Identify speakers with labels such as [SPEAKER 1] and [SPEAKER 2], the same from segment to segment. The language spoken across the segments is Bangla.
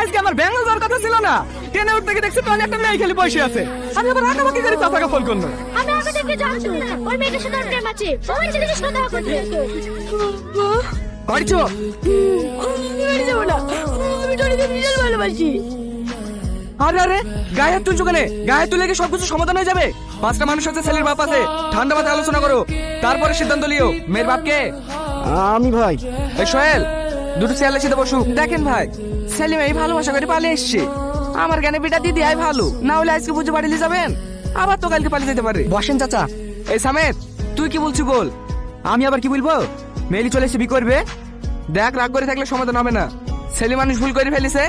[SPEAKER 1] আজকে আমার ব্যাঙ্গল যাওয়ার কথা ছিল না, ট্রেনে উঠতে গিয়ে দেখছি টয়লেট একটা মেয়ে খালি বসে আছে। আমি আবার রাগামাগি করে চাচাকে ফোন করলাম।
[SPEAKER 2] আমি আগে থেকে জানতাম না ওই মেয়েটার সাথে ওর প্রেম আছে। ওই ছেলেটার সাথে দেখা করতে
[SPEAKER 1] করছো
[SPEAKER 2] আমি যাবো না, আমি টনিকে বিশাল ভালোবাসি।
[SPEAKER 1] আরে আরে গায়ে হাত তুলছো কেন? গায়ে হাত তুলে কি সবকিছু সমাধান হয়ে যাবে? পাঁচটা মানুষ আছে, ছেলের বাপ আছে, ঠান্ডা মাথায় আলোচনা করো, তারপরে সিদ্ধান্ত লিও। মেয়ের বাপকে
[SPEAKER 3] আমি ভাই।
[SPEAKER 1] এই সোহেল, দুটো চেয়ারের সাথে বসু। দেখেন ভাই, সেলিম এই ভালোবাসা করে পালিয়ে এসছে। আমার জ্ঞানে বিটা দিদি আই ভালো, না হলে আজকে বুঝে বাড়ি নিয়ে যাবেন, আবার তো কালকে পালিয়ে যেতে পারে।
[SPEAKER 3] বসেন চাচা।
[SPEAKER 1] এই সামেদ, তুই কি বলছিস বল।
[SPEAKER 3] আমি আবার কি বলবো?
[SPEAKER 1] মেলি চলে এসে বি করবে। দেখ, রাগ করে থাকলে সমাধান হবে না। সেলিম মানুষ ভুল করে ফেলেছে,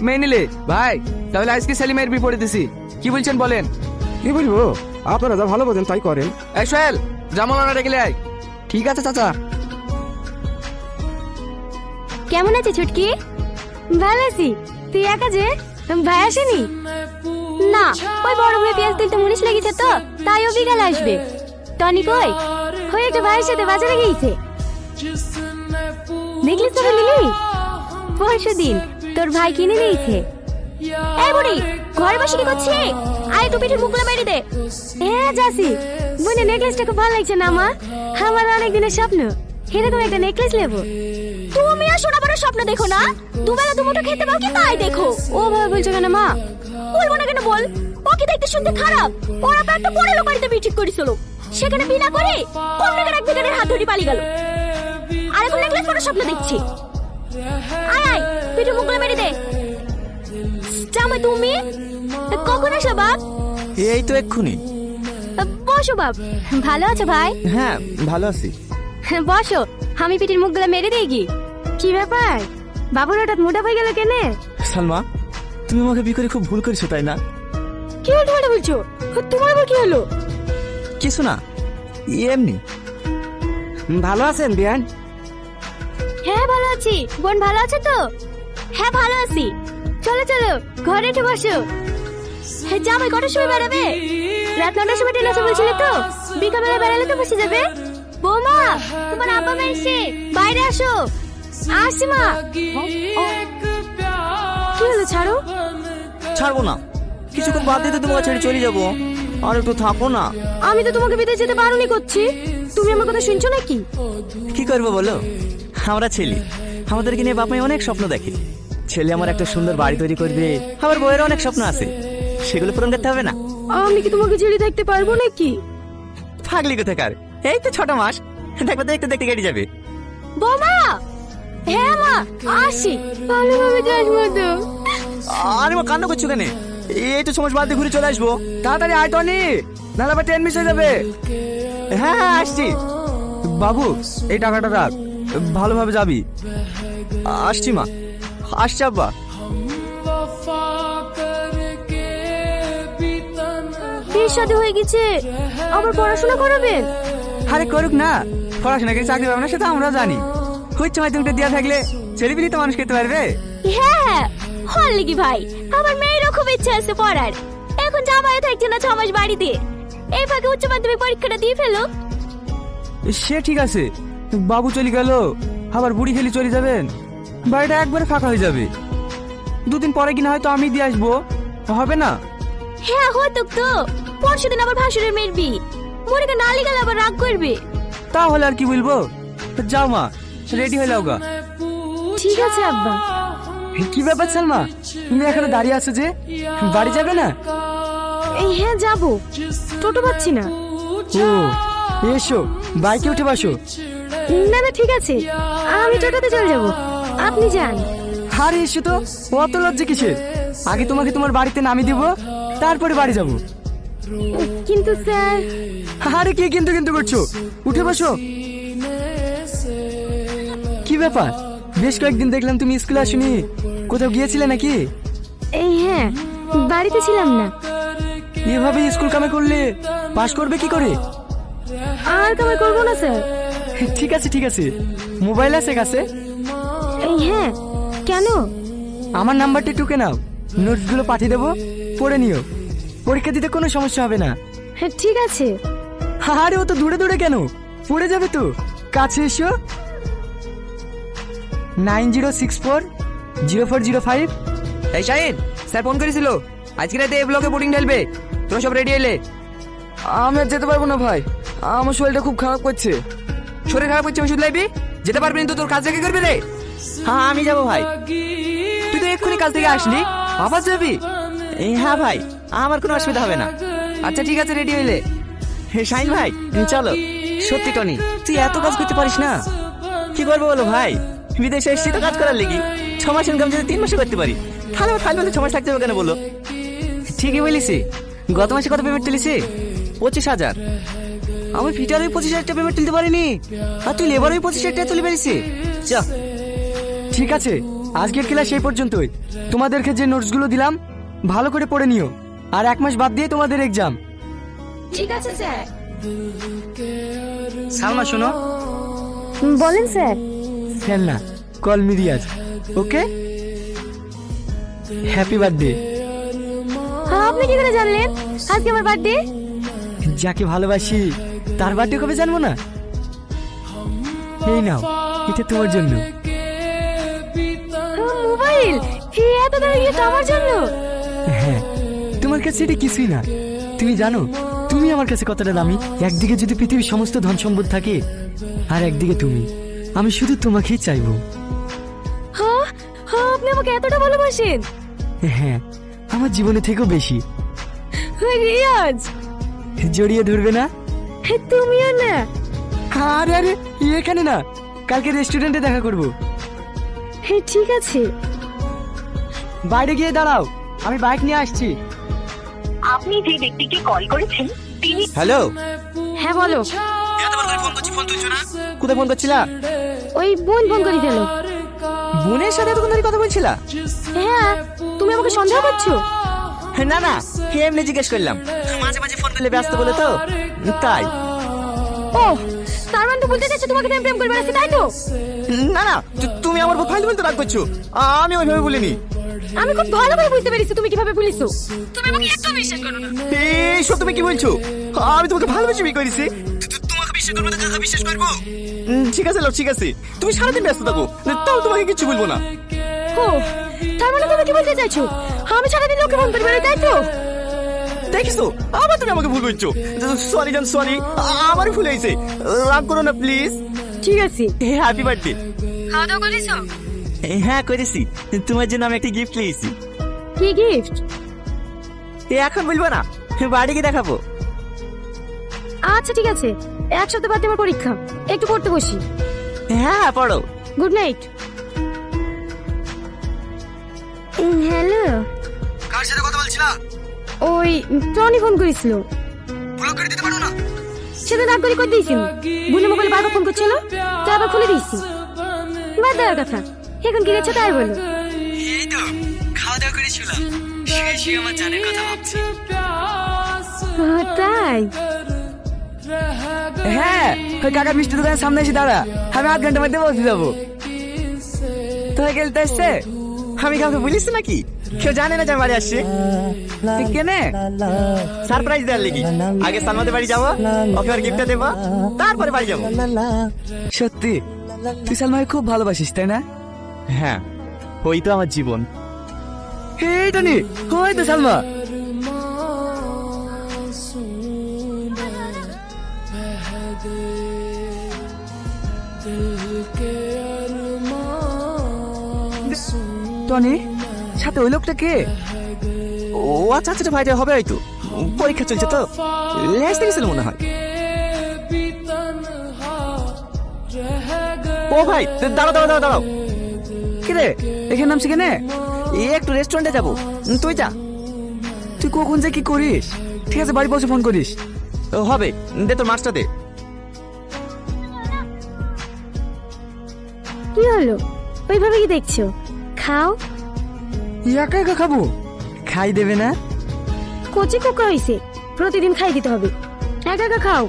[SPEAKER 1] মেয়ে নিলে ভাই তাহলে আজকে সেলিমের বিপরীত দিছি। কি বলছেন বলেন?
[SPEAKER 3] কি বলবো, আপনারা যা ভালো বোঝেন তাই করেন।
[SPEAKER 1] এই সোহেল, জামালানা রেখে আয়।
[SPEAKER 3] ঠিক আছে চাচা।
[SPEAKER 2] কেমন আছে ছুটকি? ভালো আছি। তুই একা যে, ভাই আসেনি? না, ওই বড় মেয়ে পেঁয়াজ তুলতে মুনিশ লেগেছে তো, তাই ও বিকালে আসবে। টনি কই? ওই একটা ভাইয়ের সাথে বাজারে গিয়েছে। দেখলিস তো লিলি, পরশু দিন তোর ভাই কিনে দিয়েছে। এই বুড়ি, ঘরে বসে কি করছিস? আয় তো পিঠের মুখগুলো মেরে দে। হ্যাঁ যাচ্ছি। বোনের নেকলেসটা খুব ভালো লাগছে না আমার? আমার অনেক দিনের স্বপ্ন এরকম একটা নেকলেস নেবো। তুমি আর সোনা বড় স্বপ্ন দেখো না, দুবেলা দুমুঠো খেতে পাও কি তাই দেখো। ও ভাবে বলছো কেন মা? বলবো না কেন বল? ওকে দেখতে শুনতে খারাপ, ওরা তো একটা পরে লোক বাড়িতে বিয়ে ঠিক করেছিল, সেখানে বিনা করে কোন টাকার এক বিকারের হাত ধরে পালিয়ে গেল। আর এখন নেকলেস পরার স্বপ্ন দেখছি। আয় আয়, পিঠে মুখগুলো মেরে দে। জামাই তুমি কখন আসো বাপ?
[SPEAKER 3] এই তো এক্ষুনি।
[SPEAKER 2] বসো বাপ। ভালো আছো ভাই?
[SPEAKER 3] হ্যাঁ ভালো আছি।
[SPEAKER 2] বসো, আমি পিঠের মুখগুলো মেরে দিই কি? কি ব্যাপার, বাবুর হঠাৎ মোটা হয়ে গেল কেনে?
[SPEAKER 3] সালমা, তুমি আমাকে বিয়ে করে খুব ভুল করেছো তাই না?
[SPEAKER 2] কি উল্টো বলছো? তোমার আবার কি হলো?
[SPEAKER 3] কিছু না, এমনি। ভালো আছেন বিয়ান?
[SPEAKER 2] হ্যাঁ ভালো আছি। বোন ভালো আছে তো? হ্যাঁ ভালো আছি। চলো চলো ঘরে একটু বসো। হ্যাঁ জামাই কটার সময় বেড়াবে? রাত 9টার সময় ট্রেন আছে বলছিলে তো, বিকালবেলা বেড়ালে তো বসে যাবে। বৌমা, তোমার আব্বা মা এসে, বাইরে আসো। আসছি মা। কি হলো, ছাড়ো।
[SPEAKER 3] ছাড়বো না, কিছুক্ষণ বাদ দিতে তোমাকে ছেড়ে চলে যাবো। আর একটু থাকো না।
[SPEAKER 2] আমি তো তোমাকে বিদেশ যেতে বারণই করছি, তুমি আমার কথা শুনছো নাকি?
[SPEAKER 3] কি করবো বলো, আমরা ছেলে, আমাদেরকে নিয়ে বাপ মাই অনেক স্বপ্ন দেখে। ছেলে আমার একটা সুন্দর বাড়ি তৈরি করবে, আমার বউয়ের অনেক স্বপ্ন আছে, সেগুলো পূরণ করতে হবে না?
[SPEAKER 2] আমি কি তোমাকে ছেড়ে থাকতে পারবো নাকি?
[SPEAKER 3] পাগলি কোথাকার, এই তো 6টা মাস, দেখবে দেখতে দেখতে কেটে যাবে।
[SPEAKER 2] বৌমা। হ্যাঁ মা, আসি। ভালোভাবে যাস মতো।
[SPEAKER 3] আরে মা, কান্না করছো কেন? এই তো সময় বাদ দিয়ে ঘুরে চলে আসবো।
[SPEAKER 1] তাড়াতাড়ি আয় টনি, নাহলে আবার ট্রেন মিস হয়ে যাবে।
[SPEAKER 3] হ্যাঁ হ্যাঁ আসছি।
[SPEAKER 1] বাবু, এই টাকাটা রাখ, ভালোভাবে যাবি।
[SPEAKER 3] আসছি মা, আসছি আব্বা।
[SPEAKER 2] বিয়ে শাদী হয়ে গেছে, আবার পড়াশোনা করাবেন?
[SPEAKER 1] আরে করুক না, পড়াশোনা করে চাকরি পাবে না সেটা আমরা জানি। উচ্চ মাধ্যমিকটা দেওয়া থাকলে ছেলেপিলি তো মানুষ খেতে পারবে।
[SPEAKER 2] হ্যাঁ হ্যাঁ, হল নাকি ভাই, আমার মেয়েরও খুব ইচ্ছা আছে পড়ার। এখন জামাই থাকছে না 6 মাস বাড়িতে, এই ফাঁকে উচ্চ মাধ্যমিক পরীক্ষাটা দিয়ে ফেলো।
[SPEAKER 1] সে ঠিক আছে, বাবু চলে গেল, আবার বুড়ি খেলি চলে যাবেন, বাড়িটা একবারে ফাঁকা হয়ে যাবে। 2 দিন পরে কিনা হয়তো আমি দিয়ে আসবো, হবে না?
[SPEAKER 2] হ্যাঁ হয়তো তো, পরশুদিন আবার ভাসুরের মেয়ের বিয়ে, মনিকা নালি গেলে আবার রাগ করবে।
[SPEAKER 1] তাহলে আর কি বলবো, যাও মা, রেডি হয়ে যাও গা।
[SPEAKER 2] ঠিক আছে আব্বা।
[SPEAKER 1] কি ব্যাপার সালমা, তুমি এখানে দাঁড়িয়ে আছো যে, বাড়ি যাবে না?
[SPEAKER 2] এই হ্যাঁ যাবো, টোটো পাচ্ছি না।
[SPEAKER 1] ও এসো, বাইকে উঠে বসো।
[SPEAKER 2] না না ঠিক আছে, আমি টোটোতে চলে যাবো, আপনি যান।
[SPEAKER 1] আরে এসো তো, অত লজ্জা কিসের? আগে তোমাকে তোমার বাড়িতে নামিয়ে দিব, তারপরে বাড়ি যাব।
[SPEAKER 2] কিন্তু স্যার।
[SPEAKER 1] আরে কি কিন্তু কিন্তু করছো, উঠে বসো। কি ব্যাপার, বেশ কয়েকদিন দেখলাম তুমি স্কুলে আসনি, কোথাও গিয়েছিলে নাকি?
[SPEAKER 2] এই হ্যাঁ, বাড়িতে ছিলাম না।
[SPEAKER 1] এভাবে স্কুল কামে করলে পাশ করবে কি করে?
[SPEAKER 2] আর কামাই করবো না স্যার।
[SPEAKER 1] ঠিক আছে ঠিক আছে, মোবাইল আছে কাছে?
[SPEAKER 2] এই হ্যাঁ, কেন?
[SPEAKER 1] আমার নাম্বারটা টুকে নাও, নোটসগুলো পাঠিয়ে দেবো, পড়ে নিও, পরীক্ষা দিতে কোনো সমস্যা হবে না।
[SPEAKER 2] হ্যাঁ ঠিক আছে।
[SPEAKER 1] আরে ও তো দূরে দূরে কেন, পড়ে যাবে তো, কাছে এসো। 90640405 এই শাহিন, স্যার ফোন করেছিল আজকে রাতে এই ব্লকে বোর্ডিং ঢেলবে, তোরা সব রেডি এলে। আমি আর যেতে পারবো না ভাই, আমার শরীরটা খুব খারাপ করছে। শরীর খারাপ করছে ওষুধ লাইবি, যেতে পারবি না তো তোর কাজ রেখে করবি রে।
[SPEAKER 3] হ্যাঁ আমি যাবো ভাই।
[SPEAKER 1] তুই তো এক্ষুনি কাজ থেকে আসলি, আবার যাবি?
[SPEAKER 3] হ্যাঁ ভাই, আমার কোনো অসুবিধা হবে না।
[SPEAKER 1] আচ্ছা ঠিক আছে, রেডি হইলে।
[SPEAKER 3] শাহিন ভাই চলো।
[SPEAKER 1] সত্যি টনি, তুই এত কাজ করতে পারিস না?
[SPEAKER 3] কি করবো বলো ভাই, বিদেশে এসেছি তো কাজ করার লেগে। 6 মাস ইনকাম যদি 3 মাসে করতে পারি, তাহলে আমার ফাইল 6 মাস থাকতে হবে কেন বলো?
[SPEAKER 1] ঠিকই বলিসি। গত মাসে কত পেমেন্ট তুলিসি?
[SPEAKER 3] 25,000।
[SPEAKER 1] আমি ফিটারে 25,000 টাকা পেমেন্ট তুলতে পারিনি, আর তুই লেবারই 25,000 টাকা তুলে পারিস।
[SPEAKER 3] চা
[SPEAKER 1] ঠিক আছে, আজকের ক্লাস এই পর্যন্তই। তোমাদেরকে যে নোটসগুলো দিলাম ভালো করে পড়ে নিও, আর 1 মাস বাদ দিয়ে তোমাদের এক্সাম।
[SPEAKER 2] ঠিক আছে স্যার।
[SPEAKER 1] সালমা শোনো।
[SPEAKER 2] বলেন স্যার।
[SPEAKER 1] না, কল মি রিয়াজ। ওকে, হ্যাপি বার্থডে।
[SPEAKER 2] আপনি কি করে জানলেন আজকে আমার বার্থডে?
[SPEAKER 1] যাকে ভালোবাসি তার বার্থডে কবে জানবো না? এই নাও, এটা তোমার জন্য।
[SPEAKER 2] মোবাইল এত দামি গিফট আমার জন্য?
[SPEAKER 1] হ্যাঁ, তোমার কাছে এটা কিছুই না। তুমি জানো তুমি আমার কাছে কতটা দামি? একদিকে যদি পৃথিবীর সমস্ত ধন সম্পদ থাকে, আর একদিকে তুমি। আমি শুধু তোমাকেই চাইবো।
[SPEAKER 2] হ্যাঁ, আপনি আমাকে এতটা ভালোবাসেন?
[SPEAKER 1] হ্যাঁ, আমার জীবনে থেকেও বেশি।
[SPEAKER 2] রিয়াজ,
[SPEAKER 1] জড়িয়ে ধরবে না?
[SPEAKER 2] তুমিও না?
[SPEAKER 1] আরে আরে, এখানে না, কালকে রেস্টুরেন্টে দেখা করব।
[SPEAKER 2] ঠিক আছে।
[SPEAKER 1] বাইরে গিয়ে দাঁড়াও, আমি বাইক নিয়ে আসছি।
[SPEAKER 4] আপনি যে ব্যক্তিকে কল করেছেন তিনি
[SPEAKER 3] হ্যালো।
[SPEAKER 2] হ্যাঁ বলো।
[SPEAKER 3] কোথায় ফোন করছিলা?
[SPEAKER 2] ওই বোন ফোন করে দিল।
[SPEAKER 3] বোনের সাথে এতক্ষণ ধরে কথা বলছিলা?
[SPEAKER 2] হ্যাঁ, তুমি আমাকে সন্দেহ করছো?
[SPEAKER 3] না না, এমনি জিজ্ঞেস করলাম। মাঝে মাঝে ফোন করলে ব্যস্ত বলে তো, তাই।
[SPEAKER 2] ও, তার মানে তো বলতে চাচ্ছ তোমাকে প্রেম প্রেম করে বেড়াচ্ছি, তাই তো?
[SPEAKER 3] না না, তুমি আমার উপর ফাইল বলতে রাগ করছো। আমি ওইভাবে বলিনি।
[SPEAKER 2] আমি খুব ভালো করে বুঝতে পেরেছি তুমি কিভাবে বলিছো। তুমি আমাকে একটু বিশ্বাস করো না।
[SPEAKER 3] এইসব তুমি কি বলছো? আমি তোমাকে ভালোবেসে বিয়ে করেছি। তোমাকে বিশ্বাস করবো না, কাকে বিশ্বাস করবো? ঠিক আছে ঠিক আছে, তুমি সারাদিন ব্যস্ত থাকো, তাও তোমাকে কিছু বলবো না।
[SPEAKER 2] ও, তার মানে তুমি কি বলতে চাইছো আমি সারাদিন লোকে ফোন করে বেড়াই, তাই তো?
[SPEAKER 3] দেখিছো, আবার তুমি আমাকে ভুল বলছো। সরি জান, সরি, আমার ভুল হয়েছে, রাগ করো না প্লিজ।
[SPEAKER 2] ঠিক আছে।
[SPEAKER 3] Happy birthday.
[SPEAKER 2] খাওয়া দাওয়া করেছো?
[SPEAKER 3] হ্যাঁ করেছি, তোমার জন্য আমি একটা গিফট নিয়েছি।
[SPEAKER 2] কি গিফট?
[SPEAKER 3] এখন বলবো না, বাড়ি গিয়ে দেখাবো।
[SPEAKER 2] আচ্ছা ঠিক আছে, এক সপ্তাহ বাদে আমার পরীক্ষা, একটু পড়তে বসি।
[SPEAKER 3] হ্যাঁ পড়ো।
[SPEAKER 2] Good night. হ্যালো,
[SPEAKER 1] কার সাথে কথা বলছিলা?
[SPEAKER 2] ওই টনি ফোন করেছিল।
[SPEAKER 1] ব্লক করে দিতে পারো না?
[SPEAKER 2] সেটা রাগ করে দিয়েছিল। বুঝে মোবাইল বারবার ফোন করছিল, তাই আবার খুলে দিয়েছি। বাদ দেওয়ার কথা, এখন কি গেছে তাই বলো।
[SPEAKER 1] এই তো খাওয়া দাওয়া করেছিলাম, শুয়ে আমার জানের কথা ভাবছি।
[SPEAKER 2] তাই?
[SPEAKER 1] হ্যাঁ, ওই কাকা মিষ্টি দোকানের সামনে এসে দাঁড়া, আমি 8 ঘন্টার মধ্যে পৌঁছে যাবো।
[SPEAKER 3] তোরা গেলতে আসছে? আমি কাউকে বলিস নাকি? কেউ জানে না যে আমি বাড়ি আসছি।
[SPEAKER 1] কেনে
[SPEAKER 3] সারপ্রাইজ দেওয়ার লেগে। আগে সালমাদের বাড়ি যাবো, ওকে আর গিফটটা দেবো, তারপরে বাড়ি যাবো।
[SPEAKER 1] সত্যি তুই সালমাকে খুব ভালোবাসিস, তাই না?
[SPEAKER 3] হ্যাঁ, ওই তো আমার জীবন।
[SPEAKER 1] এই টনি, ওই তো সালমা। টনি, সাথে ওই লোকটা কে?
[SPEAKER 3] ও আচ্ছা আচ্ছা, ভাইটা হবে হয়তো, পরীক্ষা চলছে তো, লেস গেছিল মনে হয়। ও ভাই দাঁড়াও দাঁড়াও দাঁড়াও দাঁড়াও।
[SPEAKER 1] কি রে, এখানে নামছি কেনে?
[SPEAKER 3] একটু রেস্টুরেন্টে যাবো, তুই যা।
[SPEAKER 1] তুই কখন যে কি করিস? ঠিক আছে, বাড়ি পৌঁছে ফোন করিস।
[SPEAKER 3] হবে, দে তোর মাছটা দে।
[SPEAKER 2] কি হলো, ওইভাবে কি দেখছো? খাও।
[SPEAKER 1] একা একা খাবো? খাই দেবে না?
[SPEAKER 2] কচি কোকা হয়েছে, প্রতিদিন খাই দিতে হবে, একা একা খাও।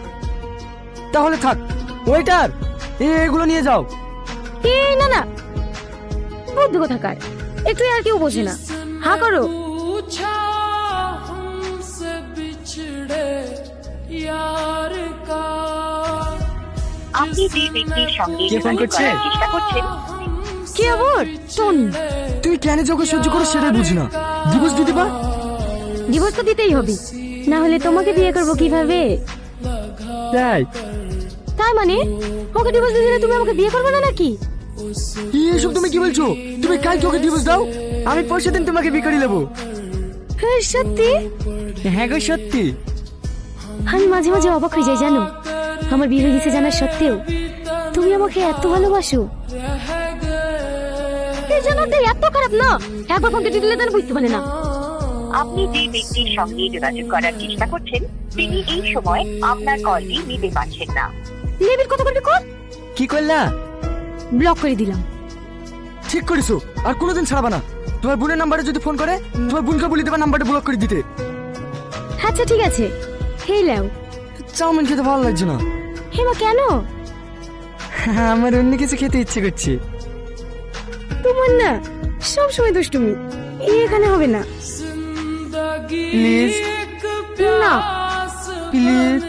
[SPEAKER 1] তাহলে থাক, ওয়েটার এগুলো নিয়ে যাও।
[SPEAKER 2] এই না না, বুদ্ধ কোথাকার, একটু আর কেউ বোঝে না। হা করো।
[SPEAKER 4] আপনি যে ব্যক্তির সঙ্গে
[SPEAKER 1] কে ফোন
[SPEAKER 4] যোগাযোগ
[SPEAKER 1] করছে?
[SPEAKER 4] করার চেষ্টা করছেন
[SPEAKER 2] কি আবার টনি,
[SPEAKER 1] তুই কেন যোগে সহ্য করো সেটাই বুঝি না। ডিভোর্স দিতে পার।
[SPEAKER 2] ডিভোর্স তো দিতেই হবে, না হলে তোমাকে বিয়ে করব কিভাবে?
[SPEAKER 1] তাই
[SPEAKER 2] তাই মানে ওকে ডিভোর্স দিলে তুমি আমাকে বিয়ে করবে না নাকি?
[SPEAKER 1] এসব তুমি কি বলছো? তুমি কাল তোকে ডিভোর্স দাও, আমি পরশু দিন তোমাকে বিয়ে করে নেবো।
[SPEAKER 2] হ্যাঁ সত্যি?
[SPEAKER 3] হ্যাঁ গো সত্যি।
[SPEAKER 2] আমি মাঝে মাঝে অবাক হয়ে যাই জানো, আমার বিয়ে হয়ে গেছে জানার সত্ত্বেও তুমি আমাকে এত ভালোবাসো। এই জানাতে এত খারাপ না, একবার ফোন কেটে দিলে তো বুঝতে পারে না।
[SPEAKER 4] আপনি যে ব্যক্তির সঙ্গে যোগাযোগ করার চেষ্টা করছেন তিনি এই সময় আপনার কলটি নিতে পারছেন না।
[SPEAKER 2] লেবির কত করবি কর?
[SPEAKER 3] কি করলা?
[SPEAKER 2] ব্লক করে দিলাম।
[SPEAKER 1] ঠিক করেছো, আর কোনোদিন ছাড়বা না। তোমার বোনের নাম্বারে যদি ফোন করে তোমার বোনকে বলে দেবা নাম্বারটা ব্লক করে দিতে।
[SPEAKER 2] আচ্ছা ঠিক আছে। হেই লাও।
[SPEAKER 1] চাউমিন খেতে ভালো লাগছে না।
[SPEAKER 2] হেমা কেন?
[SPEAKER 1] আমার অন্য কিছু খেতে ইচ্ছে করছে।
[SPEAKER 2] তোমার না সব সময় দুষ্টুমি, এখানে হবে না।
[SPEAKER 1] প্লিজ
[SPEAKER 2] না
[SPEAKER 1] প্লিজ।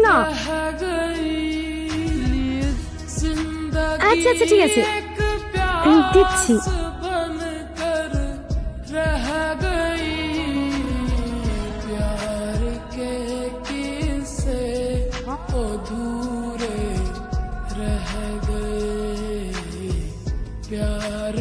[SPEAKER 2] না। আচ্ছা আচ্ছা ঠিক আছে, আমি দিচ্ছি।
[SPEAKER 5] प्यार